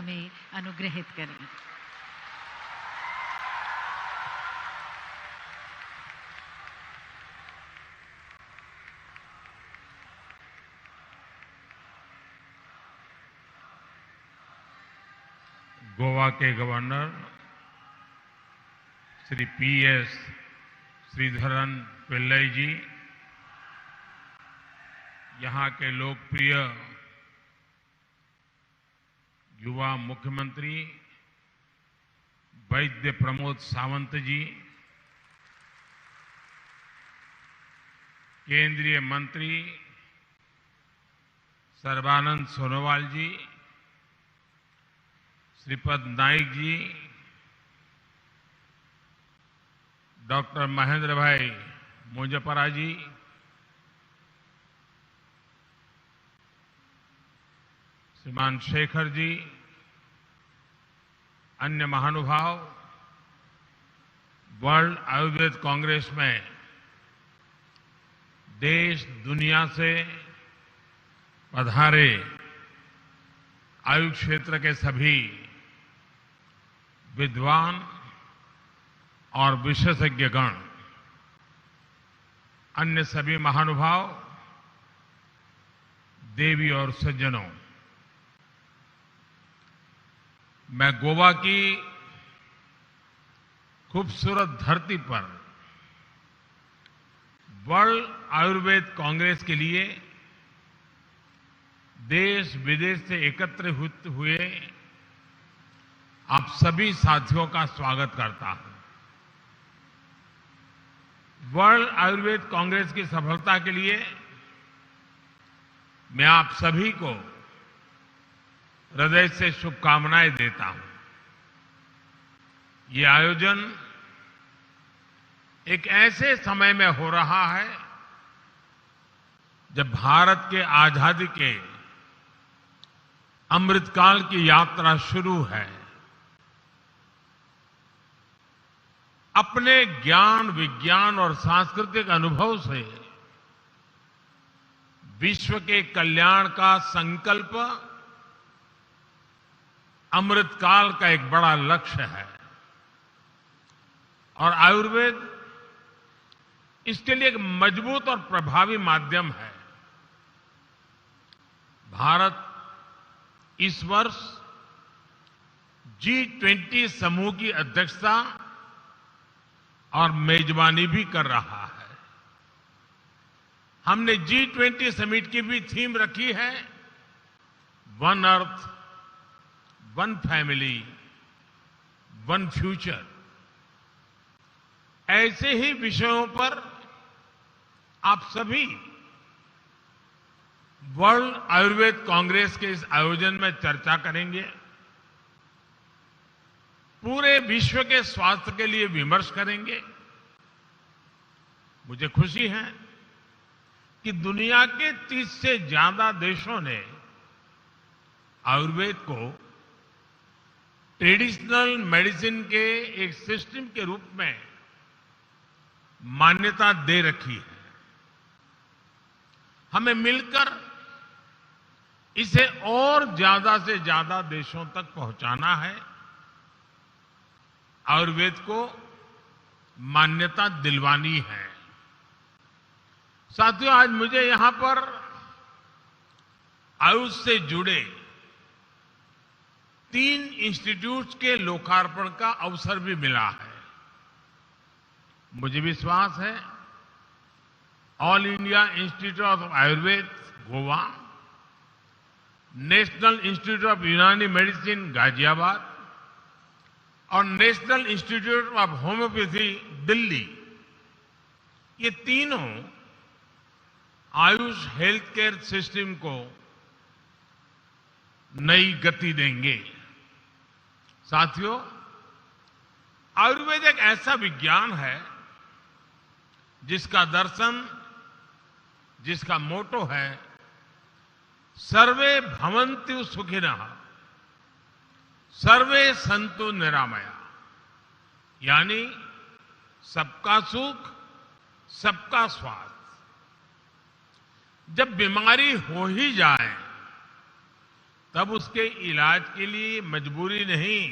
हमें अनुग्रहित करें। गोवा के गवर्नर श्री पीएस श्रीधरन पिल्लई जी, यहाँ के लोकप्रिय युवा मुख्यमंत्री वैद्य प्रमोद सावंत जी, केंद्रीय मंत्री सर्बानंद सोनोवाल जी, श्रीपद नाइक जी, डॉक्टर महेंद्र भाई मुजप्परा जी, श्रीमान शेखर जी, अन्य महानुभाव, वर्ल्ड आयुर्वेद कांग्रेस में देश दुनिया से पधारे आयुष क्षेत्र के सभी विद्वान और विशेषज्ञगण, अन्य सभी महानुभाव, देवी और सज्जनों, मैं गोवा की खूबसूरत धरती पर वर्ल्ड आयुर्वेद कांग्रेस के लिए देश विदेश से एकत्रित हुए आप सभी साथियों का स्वागत करता हूं। वर्ल्ड आयुर्वेद कांग्रेस की सफलता के लिए मैं आप सभी को हृदय से शुभकामनाएं देता हूं। ये आयोजन एक ऐसे समय में हो रहा है जब भारत के आजादी के अमृतकाल की यात्रा शुरू है। अपने ज्ञान, विज्ञान और सांस्कृतिक अनुभव से विश्व के कल्याण का संकल्प अमृतकाल का एक बड़ा लक्ष्य है और आयुर्वेद इसके लिए एक मजबूत और प्रभावी माध्यम है। भारत इस वर्ष G20 समूह की अध्यक्षता और मेजबानी भी कर रहा है। हमने G20 समिट की भी थीम रखी है, one earth, one family, one future. ऐसे ही विषयों पर आप सभी वर्ल्ड आयुर्वेद कांग्रेस के इस आयोजन में चर्चा करेंगे, पूरे विश्व के स्वास्थ्य के लिए विमर्श करेंगे। मुझे खुशी है कि दुनिया के 30 से ज्यादा देशों ने आयुर्वेद को ट्रेडिशनल मेडिसिन के एक सिस्टम के रूप में मान्यता दे रखी है। हमें मिलकर इसे और ज्यादा से ज्यादा देशों तक पहुंचाना है, आयुर्वेद को मान्यता दिलवानी है। साथियों, आज मुझे यहां पर आयुष से जुड़े 3 इंस्टीट्यूट्स के लोकार्पण का अवसर भी मिला है। मुझे विश्वास है all India institute of Ayurveda Goa, national institute of यूनानी मेडिसिन गाजियाबाद और national institute of homeopathy Delhi, ये तीनों आयुष हेल्थ केयर सिस्टम को नई गति देंगे। साथियों, आयुर्वेद एक ऐसा विज्ञान है जिसका दर्शन, जिसका मोटो है सर्वे भवन्तु सुखिनः, सर्वे सन्तु निरामया, यानी सबका सुख, सबका स्वास्थ्य। जब बीमारी हो ही जाए तब उसके इलाज के लिए मजबूरी नहीं,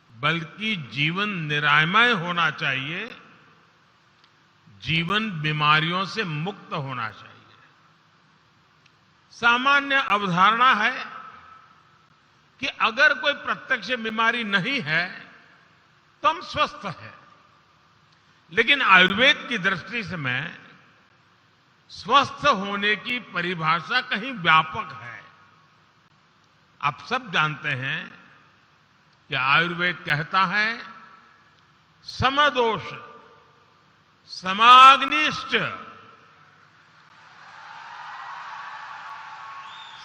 बल्कि जीवन निरामय होना चाहिए, जीवन बीमारियों से मुक्त होना चाहिए। सामान्य अवधारणा है कि अगर कोई प्रत्यक्ष बीमारी नहीं है तो हम स्वस्थ हैं। लेकिन आयुर्वेद की दृष्टि से मैं स्वस्थ होने की परिभाषा कहीं व्यापक है। आप सब जानते हैं कि आयुर्वेद कहता है समदोष समाग्निश्च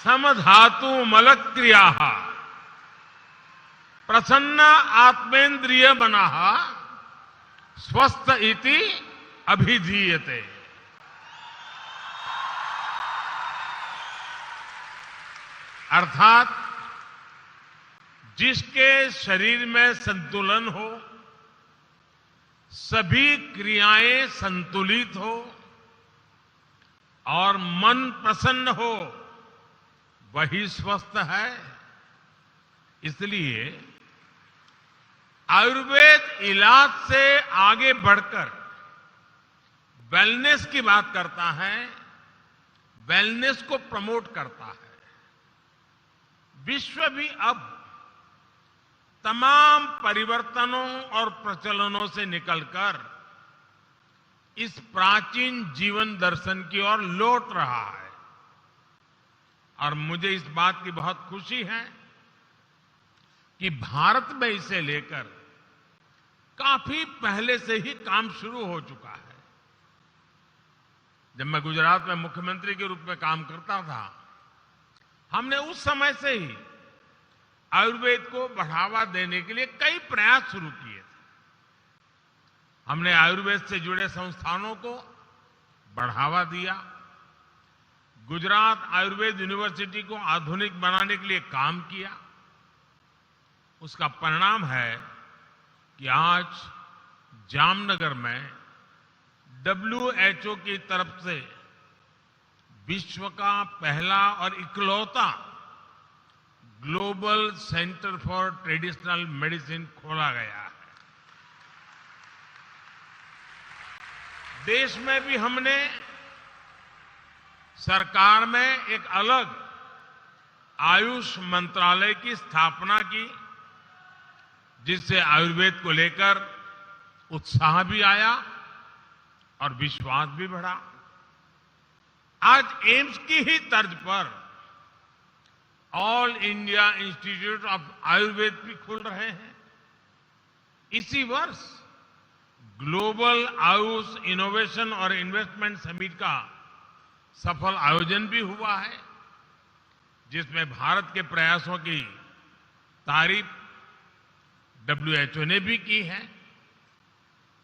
समधातु मलक्रिया प्रसन्न आत्मेन्द्रिय मनः स्वस्थ इति अभिधीयते। अर्थात जिसके शरीर में संतुलन हो, सभी क्रियाएं संतुलित हो और मन प्रसन्न हो, वही स्वस्थ है। इसलिए आयुर्वेद इलाज से आगे बढ़कर वेलनेस की बात करता है, वेलनेस को प्रमोट करता है। विश्व भी अब तमाम परिवर्तनों और प्रचलनों से निकलकर इस प्राचीन जीवन दर्शन की ओर लौट रहा है। और मुझे इस बात की बहुत खुशी है कि भारत में इसे लेकर काफी पहले से ही काम शुरू हो चुका है। जब मैं गुजरात में मुख्यमंत्री के रूप में काम करता था, हमने उस समय से ही आयुर्वेद को बढ़ावा देने के लिए कई प्रयास शुरू किए थे। हमने आयुर्वेद से जुड़े संस्थानों को बढ़ावा दिया, गुजरात आयुर्वेद यूनिवर्सिटी को आधुनिक बनाने के लिए काम किया। उसका परिणाम है कि आज जामनगर में WHO की तरफ से विश्व का पहला और इकलौता global centre for traditional medicine खोला गया है। देश में भी हमने सरकार में एक अलग आयुष मंत्रालय की स्थापना की, जिससे आयुर्वेद को लेकर उत्साह भी आया और विश्वास भी बढ़ा। आज एम्स की ही तर्ज पर all India institute of Ayurveda भी खुल रहे हैं। इसी वर्ष ग्लोबल आयुष इनोवेशन और इन्वेस्टमेंट समिट का सफल आयोजन भी हुआ है, जिसमें भारत के प्रयासों की तारीफ WHO ने भी की है।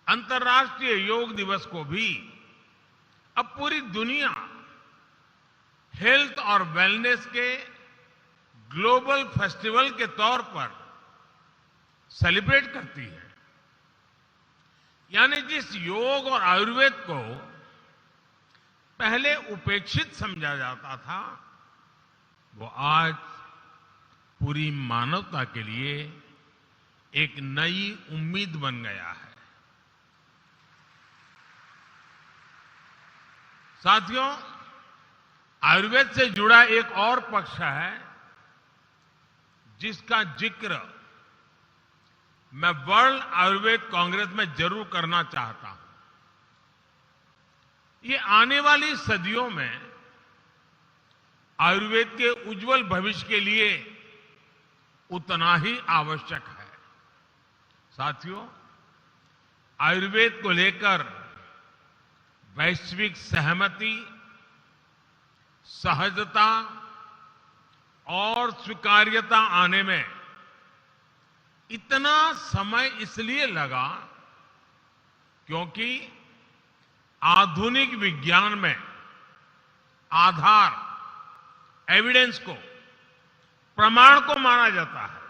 अंतर्राष्ट्रीय योग दिवस को भी अब पूरी दुनिया हेल्थ और वेलनेस के ग्लोबल फेस्टिवल के तौर पर सेलिब्रेट करती है। यानी जिस योग और आयुर्वेद को पहले उपेक्षित समझा जाता था, वो आज पूरी मानवता के लिए एक नई उम्मीद बन गया है। साथियों, आयुर्वेद से जुड़ा एक और पक्ष है जिसका जिक्र मैं वर्ल्ड आयुर्वेद कांग्रेस में जरूर करना चाहता हूं। ये आने वाली सदियों में आयुर्वेद के उज्जवल भविष्य के लिए उतना ही आवश्यक है। साथियों, आयुर्वेद को लेकर वैश्विक सहमति, सहजता और स्वीकार्यता आने में इतना समय इसलिए लगा क्योंकि आधुनिक विज्ञान में आधार, एविडेंस को, प्रमाण को माना जाता है।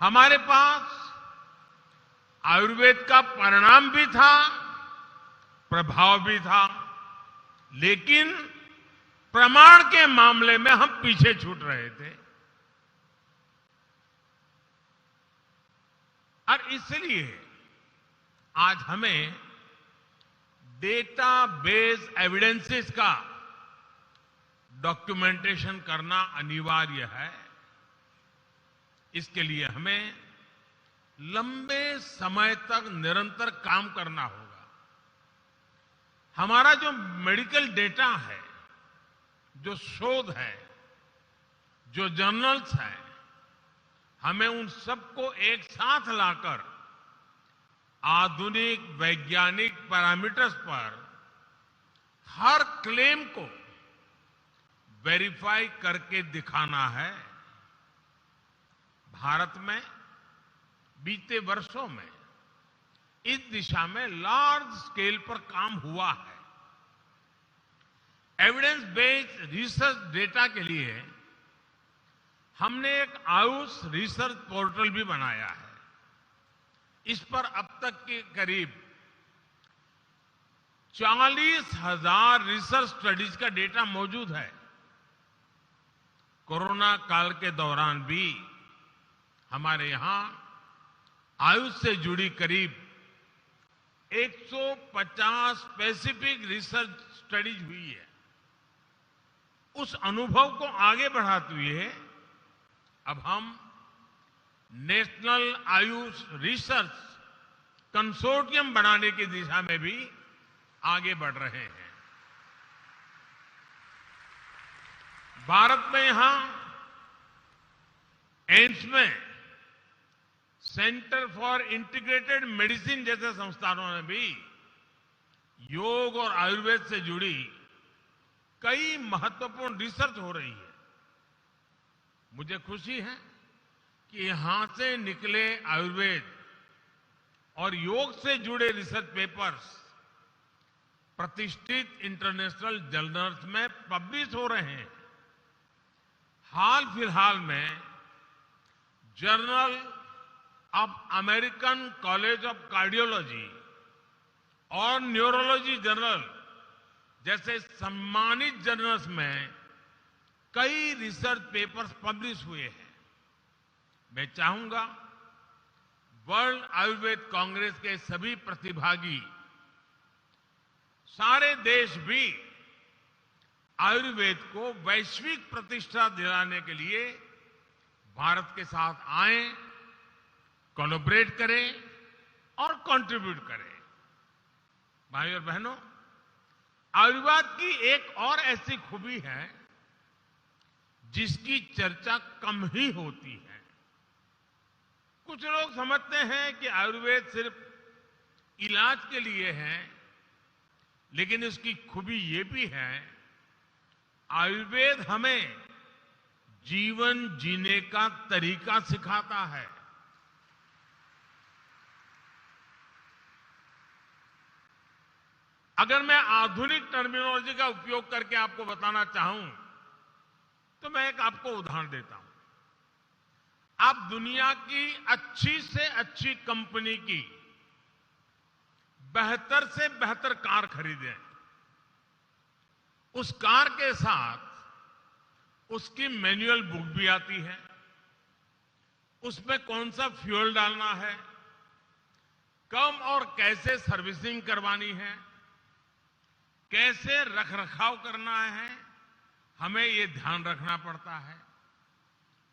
हमारे पास आयुर्वेद का परिणाम भी था, प्रभाव भी था, लेकिन प्रमाण के मामले में हम पीछे छूट रहे थे। और इसलिए आज हमें डेटा बेस एविडेंसेस का डॉक्यूमेंटेशन करना अनिवार्य है। इसके लिए हमें लंबे समय तक निरंतर काम करना होगा। हमारा जो मेडिकल डेटा है, जो शोध है, जो जर्नल्स हैं, हमें उन सबको एक साथ लाकर आधुनिक वैज्ञानिक पैरामीटर्स पर हर क्लेम को वेरीफाई करके दिखाना है। भारत में बीते वर्षों में इस दिशा में लार्ज स्केल पर काम हुआ है। एविडेंस बेस्ड रिसर्च डेटा के लिए हमने एक आयुष रिसर्च पोर्टल भी बनाया है। इस पर अब तक के करीब 40,000 रिसर्च स्टडीज का डेटा मौजूद है। कोरोना काल के दौरान भी हमारे यहां आयुष से जुड़ी करीब 150 स्पेसिफिक रिसर्च स्टडीज हुई है। उस अनुभव को आगे बढ़ाते हुए अब हम नेशनल आयुष रिसर्च कंसोर्टियम बनाने की दिशा में भी आगे बढ़ रहे हैं। भारत में यहां एम्स में सेंटर फॉर इंटीग्रेटेड मेडिसिन जैसे संस्थानों ने भी योग और आयुर्वेद से जुड़ी कई महत्वपूर्ण रिसर्च हो रही है। मुझे खुशी है कि यहां से निकले आयुर्वेद और योग से जुड़े रिसर्च पेपर्स प्रतिष्ठित इंटरनेशनल जर्नल्स में पब्लिश हो रहे हैं। हाल फिलहाल में journal of American college of cardiology और न्यूरोलॉजी जर्नल जैसे सम्मानित जर्नल्स में कई रिसर्च पेपर्स पब्लिश हुए हैं। मैं चाहूंगा वर्ल्ड आयुर्वेद कांग्रेस के सभी प्रतिभागी, सारे देश भी आयुर्वेद को वैश्विक प्रतिष्ठा दिलाने के लिए भारत के साथ आए, कोलैबोरेट करें और कंट्रीब्यूट करें। भाइयों और बहनों, आयुर्वेद की एक और ऐसी खूबी है जिसकी चर्चा कम ही होती है। कुछ लोग समझते हैं कि आयुर्वेद सिर्फ इलाज के लिए है, लेकिन इसकी खूबी ये भी है, आयुर्वेद हमें जीवन जीने का तरीका सिखाता है। अगर मैं आधुनिक टर्मिनोलॉजी का उपयोग करके आपको बताना चाहूं तो मैं एक आपको उदाहरण देता हूं। आप दुनिया की अच्छी से अच्छी कंपनी की बेहतर से बेहतर कार खरीदें, उस कार के साथ उसकी मैनुअल बुक भी आती है, उसमें कौन सा फ्यूल डालना है, कब और कैसे सर्विसिंग करवानी है, कैसे रखरखाव करना है, हमें ये ध्यान रखना पड़ता है।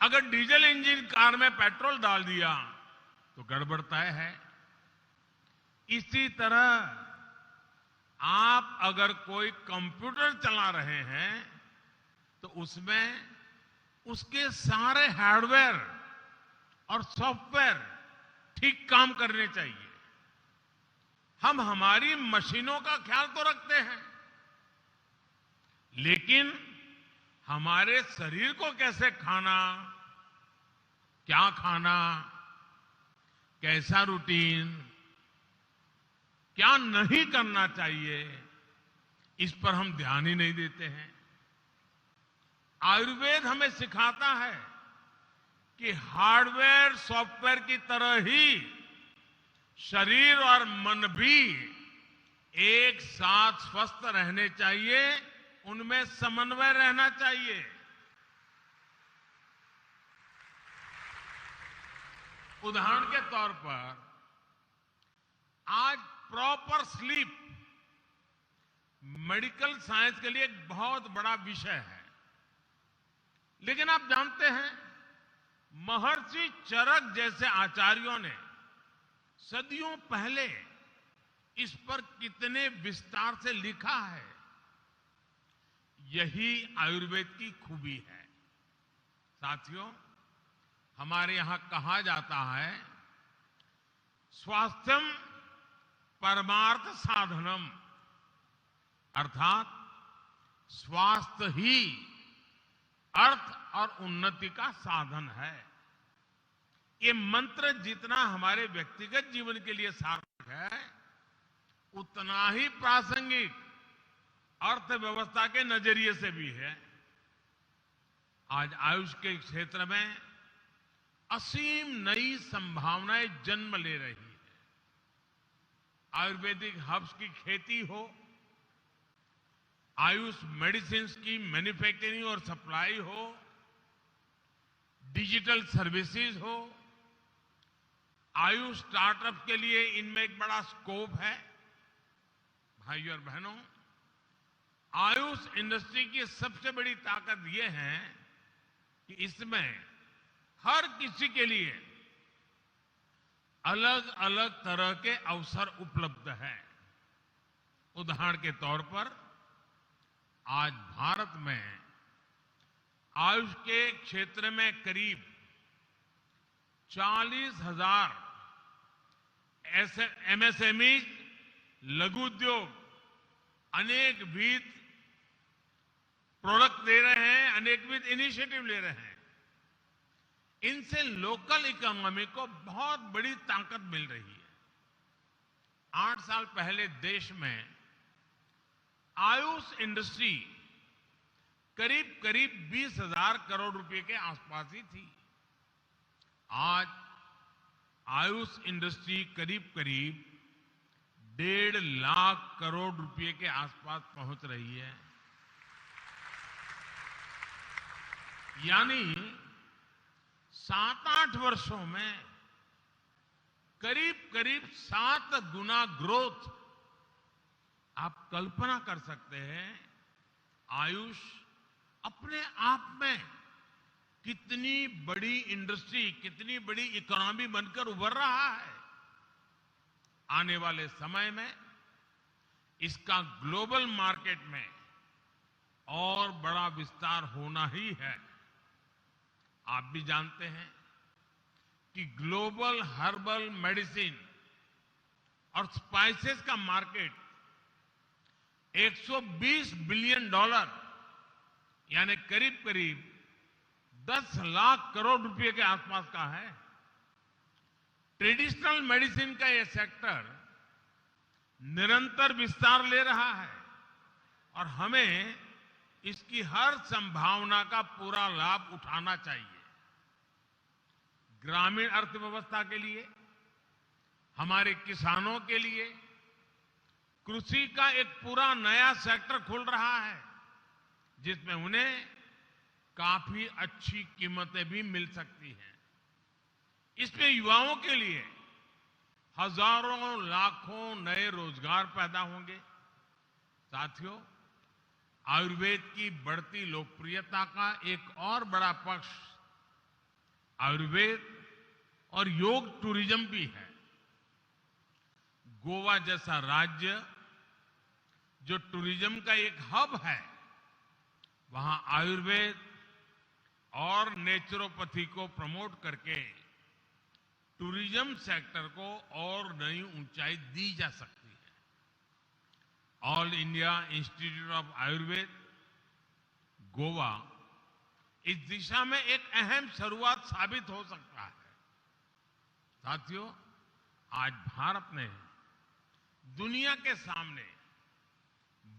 अगर डीजल इंजन कार में पेट्रोल डाल दिया तो गड़बड़ तय है। इसी तरह आप अगर कोई कंप्यूटर चला रहे हैं तो उसमें उसके सारे हार्डवेयर और सॉफ्टवेयर ठीक काम करने चाहिए। हम हमारी मशीनों का ख्याल तो रखते हैं, लेकिन हमारे शरीर को कैसे खाना, क्या खाना, कैसा रूटीन, क्या नहीं करना चाहिए, इस पर हम ध्यान ही नहीं देते हैं। आयुर्वेद हमें सिखाता है कि हार्डवेयर सॉफ्टवेयर की तरह ही शरीर और मन भी एक साथ स्वस्थ रहने चाहिए, उनमें समन्वय रहना चाहिए। उदाहरण के तौर पर आज प्रॉपर स्लीप मेडिकल साइंस के लिए एक बहुत बड़ा विषय है। लेकिन आप जानते हैं, महर्षि चरक जैसे आचार्यों ने सदियों पहले इस पर कितने विस्तार से लिखा है। यही आयुर्वेद की खूबी है। साथियों, हमारे यहां कहा जाता है, स्वास्थ्यम परमार्थ साधनम, अर्थात स्वास्थ्य ही अर्थ और उन्नति का साधन है। ये मंत्र जितना हमारे व्यक्तिगत जीवन के लिए सार्थक है, उतना ही प्रासंगिक अर्थव्यवस्था के नजरिए से भी है। आज आयुष के क्षेत्र में असीम नई संभावनाएं जन्म ले रही है। आयुर्वेदिक हर्ब्स की खेती हो, आयुष मेडिसिन की मैन्युफैक्चरिंग और सप्लाई हो, डिजिटल सर्विसेज हो, आयुष स्टार्टअप के लिए इनमें एक बड़ा स्कोप है। भाइयों और बहनों, आयुष इंडस्ट्री की सबसे बड़ी ताकत यह है कि इसमें हर किसी के लिए अलग अलग तरह के अवसर उपलब्ध हैं। उदाहरण के तौर पर आज भारत में आयुष के क्षेत्र में करीब 40,000 एमएसएमई, लघु उद्योग अनेकविध प्रोडक्ट दे रहे हैं, अनेकविध इनिशिएटिव ले रहे हैं। इनसे लोकल इकोनॉमी को बहुत बड़ी ताकत मिल रही है। 8 साल पहले देश में आयुष इंडस्ट्री करीब करीब 20,000 करोड़ रुपए के आसपास ही थी। आज आयुष इंडस्ट्री करीब करीब 1.5 लाख करोड़ रुपए के आसपास पहुंच रही है। यानी 7-8 वर्षों में करीब करीब 7 गुना ग्रोथ। आप कल्पना कर सकते हैं, आयुष अपने आप में कितनी बड़ी इंडस्ट्री, कितनी बड़ी इकोनॉमी बनकर उभर रहा है। आने वाले समय में इसका ग्लोबल मार्केट में और बड़ा विस्तार होना ही है। आप भी जानते हैं कि ग्लोबल हर्बल मेडिसिन और स्पाइसेस का मार्केट $120 बिलियन यानी करीब करीब 10 लाख करोड़ रुपए के आसपास का है। ट्रेडिशनल मेडिसिन का यह सेक्टर निरंतर विस्तार ले रहा है और हमें इसकी हर संभावना का पूरा लाभ उठाना चाहिए। ग्रामीण अर्थव्यवस्था के लिए, हमारे किसानों के लिए कृषि का एक पूरा नया सेक्टर खुल रहा है, जिसमें उन्हें काफी अच्छी कीमतें भी मिल सकती हैं। इसमें युवाओं के लिए हजारों लाखों नए रोजगार पैदा होंगे। साथियों, आयुर्वेद की बढ़ती लोकप्रियता का एक और बड़ा पक्ष आयुर्वेद और योग टूरिज्म भी है। गोवा जैसा राज्य जो टूरिज्म का एक हब है, वहां आयुर्वेद और नेचुरोपैथी को प्रमोट करके टूरिज्म सेक्टर को और नई ऊंचाई दी जा सकती है। All India institute of Ayurveda, Goa, इस दिशा में एक अहम शुरुआत साबित हो सकता है। साथियों, आज भारत ने दुनिया के सामने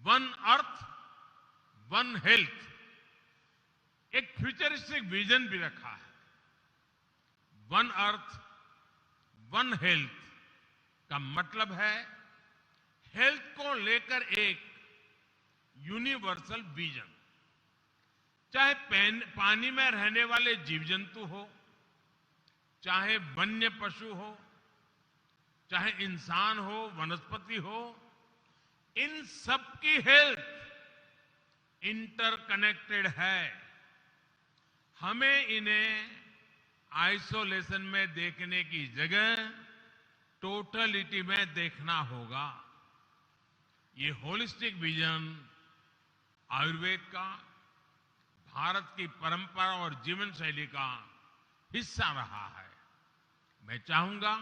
वन अर्थ वन हेल्थ एक फ्यूचरिस्टिक विजन भी रखा है। वन अर्थ वन हेल्थ का मतलब है हेल्थ को लेकर एक यूनिवर्सल विजन। चाहे पानी में रहने वाले जीव जंतु हो, चाहे वन्य पशु हो, चाहे इंसान हो, वनस्पति हो, इन सब की हेल्थ इंटरकनेक्टेड है। हमें इन्हें आइसोलेशन में देखने की जगह टोटलिटी में देखना होगा। ये होलिस्टिक विजन आयुर्वेद का, भारत की परंपरा और जीवन शैली का हिस्सा रहा है। मैं चाहूंगा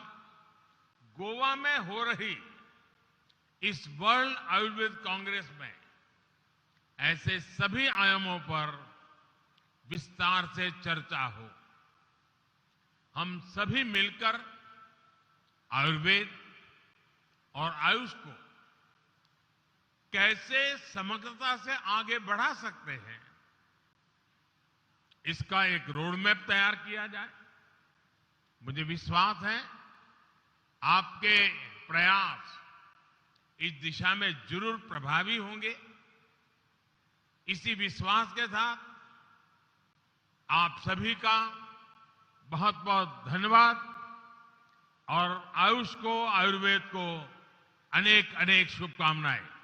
गोवा में हो रही इस वर्ल्ड आयुर्वेद कांग्रेस में ऐसे सभी आयामों पर विस्तार से चर्चा हो। हम सभी मिलकर आयुर्वेद और आयुष को कैसे समग्रता से आगे बढ़ा सकते हैं, इसका एक रोड मैप तैयार किया जाए। मुझे विश्वास है आपके प्रयास इस दिशा में जरूर प्रभावी होंगे। इसी विश्वास के साथ आप सभी का बहुत बहुत धन्यवाद और आयुष को, आयुर्वेद को अनेक अनेक शुभकामनाएं।